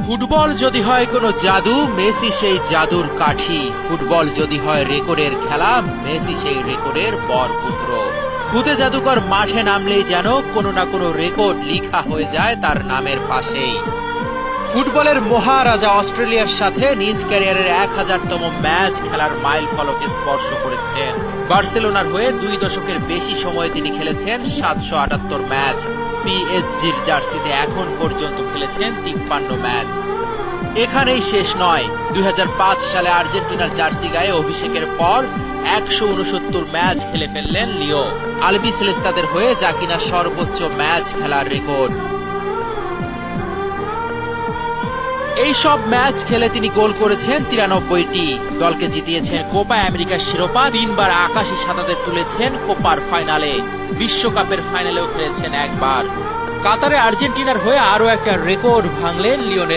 Football যদি হয় কোনো জাদু, মেসি সেই জাদুর কাঠি। ফুটবল যদি হয় রেকর্ডের খেলা, মেসি সেই রেকর্ডের বরপুত্র। খুদে জাদুকর মাঠে নামলেই যেন কোনো না কোনো রেকর্ড লিখা হয়ে যায় তার নামের পাশেই। ফুটবলের মহারাজা অস্ট্রেলিয়ার সাথে নিজ ক্যারিয়ারের 1000তম ম্যাচ খেলার মাইল ফলকে স্পর্শ করেছেন। বার্সেলোনার হয়ে 2 দশকের বেশি সময় তিনি খেলেছেন 778 ম্যাচ। পিএসজির জার্সিতে এখন পর্যন্ত খেলেছেন 53 ম্যাচ। এখানেই শেষ নয়, 2005 সালে আর্জেন্টিনার জার্সি গায়ে অভিষেকের পর 169 ম্যাচ খেলে ফেললেন লিও। আলবিসেলেস্তাদের হয়ে যা কিনা সর্বোচ্চ ম্যাচ খেলার রেকর্ড। এই সব ম্যাচ খেলে তিনি গোল করেছেন 93টি, দলকে জিতিয়েছেন কোপা আমেরিকার শিরোপা, 3 বার আকাশী সাদাতে তুলেছেন কোপার ফাইনালে, বিশ্বকাপের ফাইনালেও খেলেছেন একবার। কাতারে আর্জেন্টিনার হয়ে আরো একটা রেকর্ড ভাঙলেন লিওনেল